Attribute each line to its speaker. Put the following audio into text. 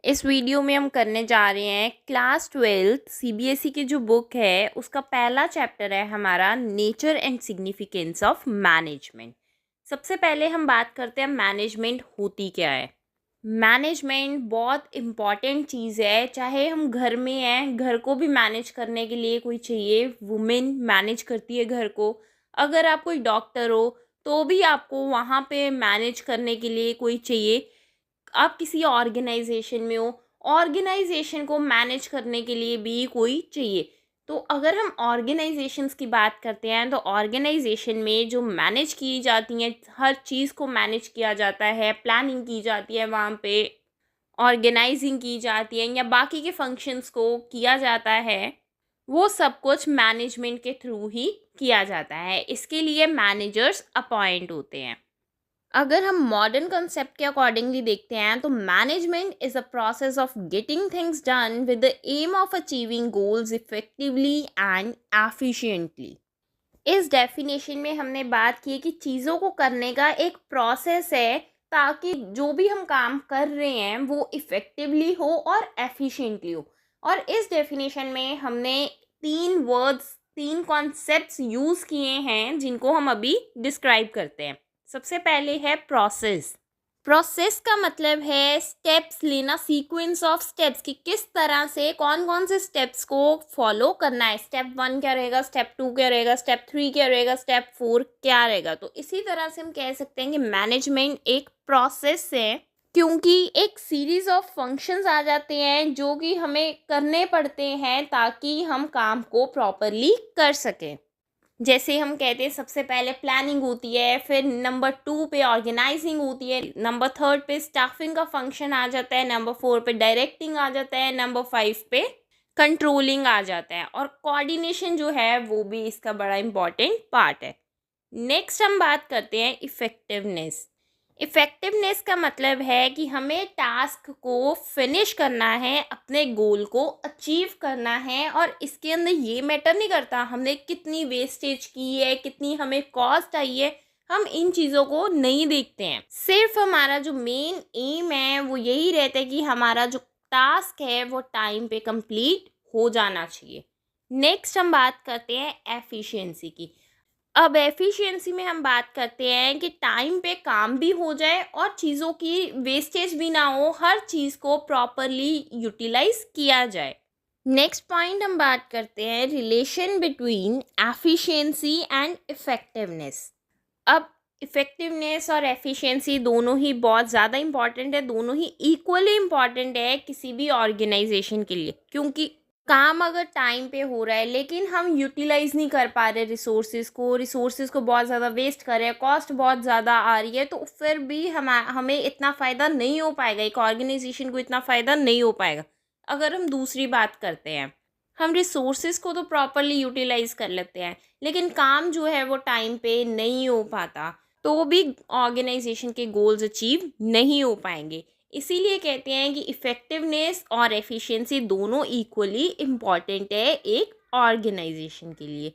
Speaker 1: इस वीडियो में हम करने जा रहे हैं क्लास 12 सीबीएसई की जो बुक है उसका पहला चैप्टर है हमारा nature and significance of management. सबसे पहले हम बात करते हैं मैनेजमेंट होती क्या है। मैनेजमेंट बहुत इम्पॉर्टेंट चीज़ है। चाहे हम घर में हैं, घर को भी मैनेज करने के लिए कोई चाहिए। वुमेन मैनेज करती है घर को। अगर आप कोई डॉक्टर हो तो भी आपको वहाँ पे मैनेज करने के लिए कोई चाहिए। आप किसी ऑर्गेनाइजेशन में हो, ऑर्गेनाइजेशन को मैनेज करने के लिए भी कोई चाहिए। तो अगर हम ऑर्गेनाइजेशंस की बात करते हैं तो ऑर्गेनाइजेशन में जो मैनेज की जाती हैं, हर चीज़ को मैनेज किया जाता है, प्लानिंग की जाती है, वहाँ पे ऑर्गेनाइजिंग की जाती है या बाकी के फंक्शंस को किया जाता है, वो सब कुछ मैनेजमेंट के थ्रू ही किया जाता है। इसके लिए मैनेजर्स अपॉइंट होते हैं। अगर हम मॉडर्न कंसेप्ट के अकॉर्डिंगली देखते हैं तो management is a process of getting things done with the aim of achieving goals effectively and efficiently. इस डेफिनेशन में हमने बात की कि चीज़ों को करने का एक प्रोसेस है ताकि जो भी हम काम कर रहे हैं वो इफ़ेक्टिवली हो और एफिशिएंटली हो। और इस डेफिनेशन में हमने तीन वर्ड्स, तीन कॉन्सेप्ट्स यूज़ किए हैं जिनको हम अभी डिस्क्राइब करते हैं। सबसे पहले है प्रोसेस। प्रोसेस का मतलब है स्टेप्स लेना, सीक्वेंस ऑफ स्टेप्स कि किस तरह से कौन कौन से स्टेप्स को फॉलो करना है। स्टेप 1 क्या रहेगा, स्टेप 2 क्या रहेगा, स्टेप 3 क्या रहेगा, स्टेप 4 क्या रहेगा। तो इसी तरह से हम कह सकते हैं कि मैनेजमेंट एक प्रोसेस है, क्योंकि एक सीरीज ऑफ फंक्शंस आ जाते हैं जो कि हमें करने पड़ते हैं ताकि हम काम को प्रॉपरली कर सकें। जैसे हम कहते हैं सबसे पहले प्लानिंग होती है, फिर नंबर 2 पे ऑर्गेनाइजिंग होती है, नंबर 3 पे स्टाफिंग का फंक्शन आ जाता है, नंबर 4 पे डायरेक्टिंग आ जाता है, नंबर 5 पे कंट्रोलिंग आ जाता है और कोऑर्डिनेशन जो है वो भी इसका बड़ा इंपॉर्टेंट पार्ट है। नेक्स्ट हम बात करते हैं इफ़ेक्टिवनेस। इफ़ेक्टिवनेस का मतलब है कि हमें टास्क को फिनिश करना है, अपने गोल को अचीव करना है और इसके अंदर ये मैटर नहीं करता हमने कितनी वेस्टेज की है, कितनी हमें कॉस्ट आई है। हम इन चीज़ों को नहीं देखते हैं। सिर्फ हमारा जो मेन एम है वो यही रहता है कि हमारा जो टास्क है वो टाइम पे कंप्लीट हो जाना चाहिए। नेक्स्ट हम बात करते हैं एफिशिएंसी की। अब एफिशिएंसी में हम बात करते हैं कि टाइम पे काम भी हो जाए और चीज़ों की वेस्टेज भी ना हो, हर चीज़ को प्रॉपरली यूटिलाइज किया जाए। नेक्स्ट पॉइंट हम बात करते हैं relation between efficiency and effectiveness. अब इफ़ेक्टिवनेस और एफिशिएंसी दोनों ही बहुत ज़्यादा इम्पॉर्टेंट है, दोनों ही इक्वली इम्पॉर्टेंट है किसी भी ऑर्गेनाइजेशन के लिए, क्योंकि काम अगर टाइम पे हो रहा है लेकिन हम यूटिलाइज नहीं कर पा रहे रिसोर्सेज को बहुत ज़्यादा वेस्ट कर रहे हैं, कॉस्ट बहुत ज़्यादा आ रही है, तो फिर भी हमें इतना फ़ायदा नहीं हो पाएगा, एक ऑर्गेनाइजेशन को इतना फ़ायदा नहीं हो पाएगा। अगर हम दूसरी बात करते हैं, हम रिसोर्सेज को तो प्रॉपरली यूटिलाइज कर लेते हैं लेकिन काम जो है वो टाइम पे नहीं हो पाता, तो भी ऑर्गेनाइजेशन के गोल्स अचीव नहीं हो पाएंगे। इसीलिए कहते हैं कि इफ़ेक्टिवनेस और एफिशिएंसी दोनों इक्वली इम्पॉर्टेंट है एक ऑर्गेनाइजेशन के लिए।